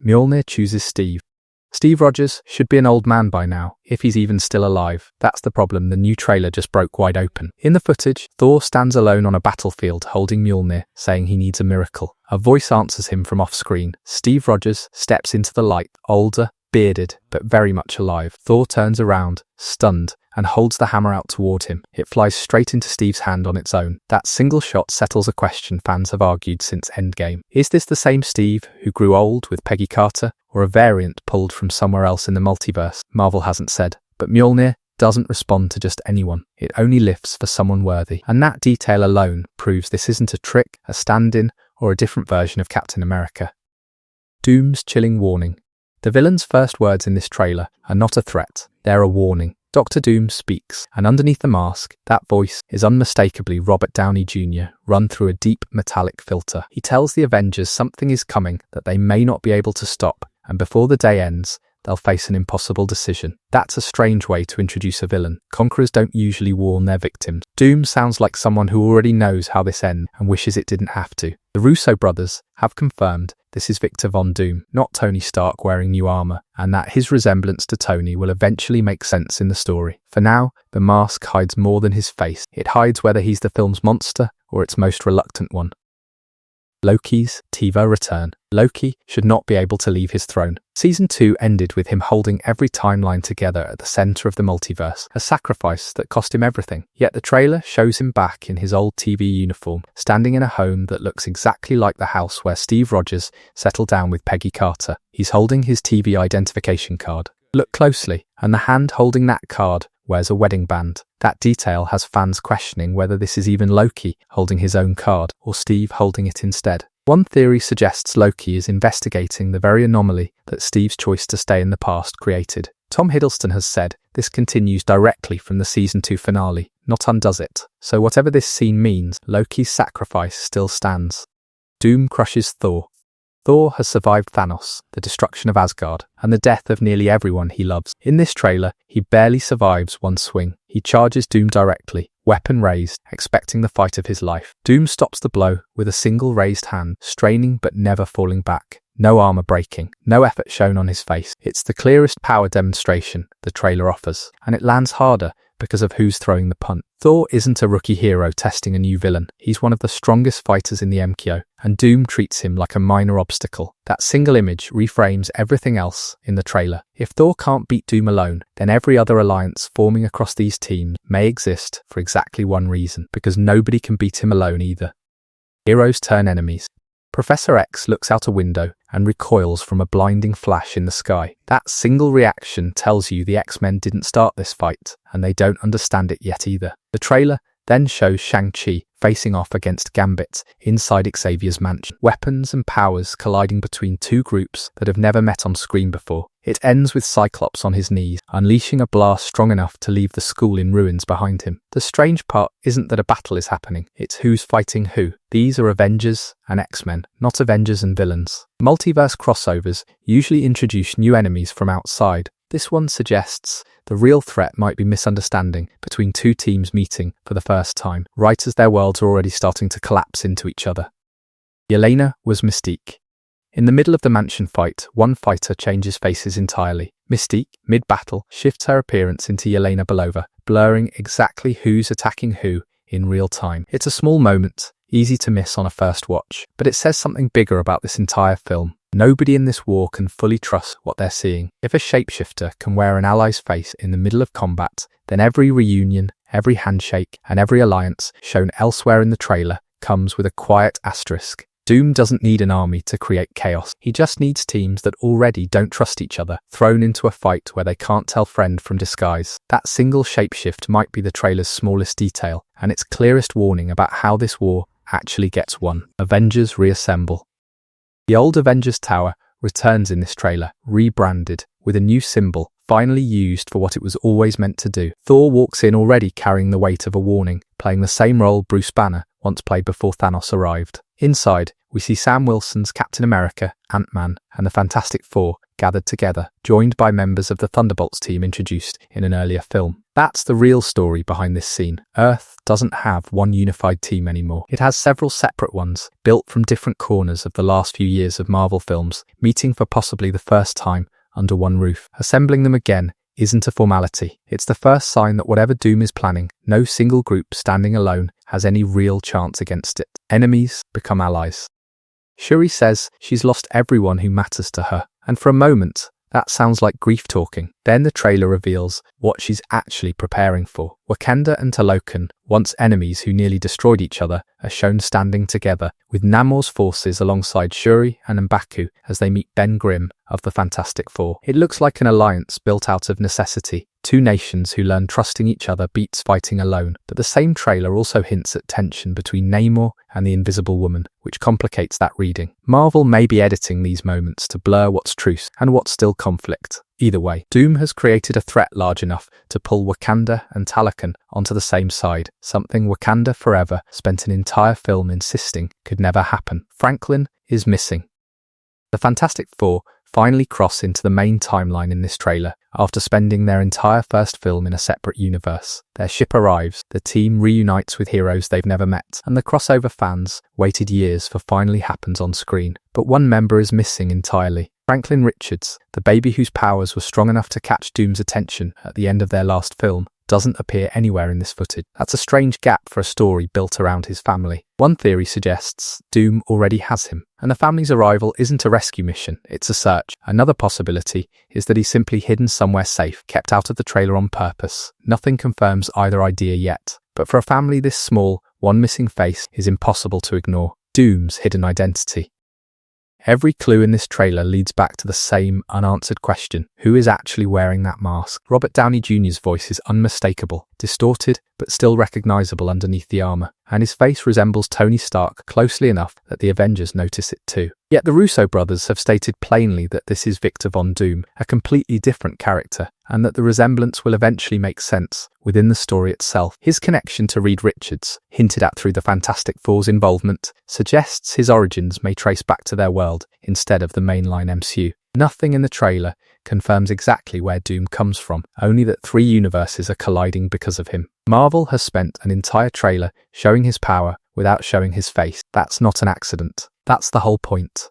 Mjolnir chooses Steve. Steve Rogers should be an old man by now, if he's even still alive. That's the problem, the new trailer just broke wide open. In the footage, Thor stands alone on a battlefield holding Mjolnir, saying he needs a miracle. A voice answers him from off-screen. Steve Rogers steps into the light, older, bearded, but very much alive. Thor turns around, stunned, and holds the hammer out toward him. It flies straight into Steve's hand on its own. That single shot settles a question fans have argued since Endgame. Is this the same Steve who grew old with Peggy Carter, or a variant pulled from somewhere else in the multiverse? Marvel hasn't said. But Mjolnir doesn't respond to just anyone. It only lifts for someone worthy. And that detail alone proves this isn't a trick, a stand-in, or a different version of Captain America. Doom's chilling warning. The villain's first words in this trailer are not a threat, they're a warning. Dr. Doom speaks, and underneath the mask, that voice is unmistakably Robert Downey Jr., run through a deep metallic filter. He tells the Avengers something is coming that they may not be able to stop, and before the day ends, they'll face an impossible decision. That's a strange way to introduce a villain. Conquerors don't usually warn their victims. Doom sounds like someone who already knows how this ends and wishes it didn't have to. The Russo brothers have confirmed this is Victor Von Doom, not Tony Stark wearing new armor, and that his resemblance to Tony will eventually make sense in the story. For now, the mask hides more than his face. It hides whether he's the film's monster or its most reluctant one. Loki's TiVo return. Loki should not be able to leave his throne. Season 2 ended with him holding every timeline together at the center of the multiverse, a sacrifice that cost him everything. Yet the trailer shows him back in his old TV uniform, standing in a home that looks exactly like the house where Steve Rogers settled down with Peggy Carter. He's holding his TV identification card. Look closely, and the hand holding that card wears a wedding band. That detail has fans questioning whether this is even Loki holding his own card or Steve holding it instead. One theory suggests Loki is investigating the very anomaly that Steve's choice to stay in the past created. Tom Hiddleston has said this continues directly from the Season 2 finale, not undoes it. So whatever this scene means, Loki's sacrifice still stands. Doom crushes Thor. Thor has survived Thanos, the destruction of Asgard, and the death of nearly everyone he loves. In this trailer, he barely survives one swing. He charges Doom directly, weapon raised, expecting the fight of his life. Doom stops the blow with a single raised hand, straining but never falling back. No armor breaking, no effort shown on his face. It's the clearest power demonstration the trailer offers, and it lands harder because of who's throwing the punch. Thor isn't a rookie hero testing a new villain. He's one of the strongest fighters in the MKO, and Doom treats him like a minor obstacle. That single image reframes everything else in the trailer. If Thor can't beat Doom alone, then every other alliance forming across these teams may exist for exactly one reason, because nobody can beat him alone either. Heroes turn enemies. Professor X looks out a window and recoils from a blinding flash in the sky. That single reaction tells you the X-Men didn't start this fight, and they don't understand it yet either. The trailer then shows Shang-Chi facing off against Gambit inside Xavier's mansion. Weapons and powers colliding between two groups that have never met on screen before. It ends with Cyclops on his knees, unleashing a blast strong enough to leave the school in ruins behind him. The strange part isn't that a battle is happening, it's who's fighting who. These are Avengers and X-Men, not Avengers and villains. Multiverse crossovers usually introduce new enemies from outside. This one suggests the real threat might be misunderstanding between two teams meeting for the first time, right as their worlds are already starting to collapse into each other. Yelena was Mystique. In the middle of the mansion fight, one fighter changes faces entirely. Mystique, mid-battle, shifts her appearance into Yelena Belova, blurring exactly who's attacking who in real time. It's a small moment, easy to miss on a first watch, but it says something bigger about this entire film. Nobody in this war can fully trust what they're seeing. If a shapeshifter can wear an ally's face in the middle of combat, then every reunion, every handshake, and every alliance shown elsewhere in the trailer comes with a quiet asterisk. Doom doesn't need an army to create chaos. He just needs teams that already don't trust each other, thrown into a fight where they can't tell friend from disguise. That single shapeshift might be the trailer's smallest detail, and its clearest warning about how this war actually gets won. Avengers reassemble. The old Avengers Tower returns in this trailer, rebranded, with a new symbol, finally used for what it was always meant to do. Thor walks in already carrying the weight of a warning, playing the same role Bruce Banner once played before Thanos arrived. Inside, we see Sam Wilson's Captain America, Ant-Man, and the Fantastic Four gathered together, joined by members of the Thunderbolts team introduced in an earlier film. That's the real story behind this scene. Earth doesn't have one unified team anymore. It has several separate ones, built from different corners of the last few years of Marvel films, meeting for possibly the first time under one roof. Assembling them again isn't a formality. It's the first sign that whatever Doom is planning, no single group standing alone has any real chance against it. Enemies become allies. Shuri says she's lost everyone who matters to her, and for a moment, that sounds like grief talking. Then the trailer reveals what she's actually preparing for. Wakanda and Talokan, once enemies who nearly destroyed each other, are shown standing together, with Namor's forces alongside Shuri and M'Baku as they meet Ben Grimm of the Fantastic Four. It looks like an alliance built out of necessity. Two nations who learn trusting each other beats fighting alone, but the same trailer also hints at tension between Namor and the Invisible Woman, which complicates that reading. Marvel may be editing these moments to blur what's truce and what's still conflict. Either way, Doom has created a threat large enough to pull Wakanda and Talokan onto the same side, something Wakanda Forever spent an entire film insisting could never happen. Franklin is missing. The Fantastic Four finally cross into the main timeline in this trailer after spending their entire first film in a separate universe. Their ship arrives, the team reunites with heroes they've never met, and the crossover fans waited years for finally happens on screen. But one member is missing entirely. Franklin Richards, the baby whose powers were strong enough to catch Doom's attention at the end of their last film, doesn't appear anywhere in this footage. That's a strange gap for a story built around his family. One theory suggests Doom already has him, and the family's arrival isn't a rescue mission, it's a search. Another possibility is that he's simply hidden somewhere safe, kept out of the trailer on purpose. Nothing confirms either idea yet, but for a family this small, one missing face is impossible to ignore. Doom's hidden identity. Every clue in this trailer leads back to the same unanswered question: who is actually wearing that mask? Robert Downey Jr.'s voice is unmistakable, distorted but still recognizable underneath the armor, and his face resembles Tony Stark closely enough that the Avengers notice it too. Yet the Russo brothers have stated plainly that this is Victor Von Doom, a completely different character, and that the resemblance will eventually make sense within the story itself. His connection to Reed Richards, hinted at through the Fantastic Four's involvement, suggests his origins may trace back to their world instead of the mainline MCU. Nothing in the trailer confirms exactly where Doom comes from, only that three universes are colliding because of him. Marvel has spent an entire trailer showing his power without showing his face. That's not an accident. That's the whole point.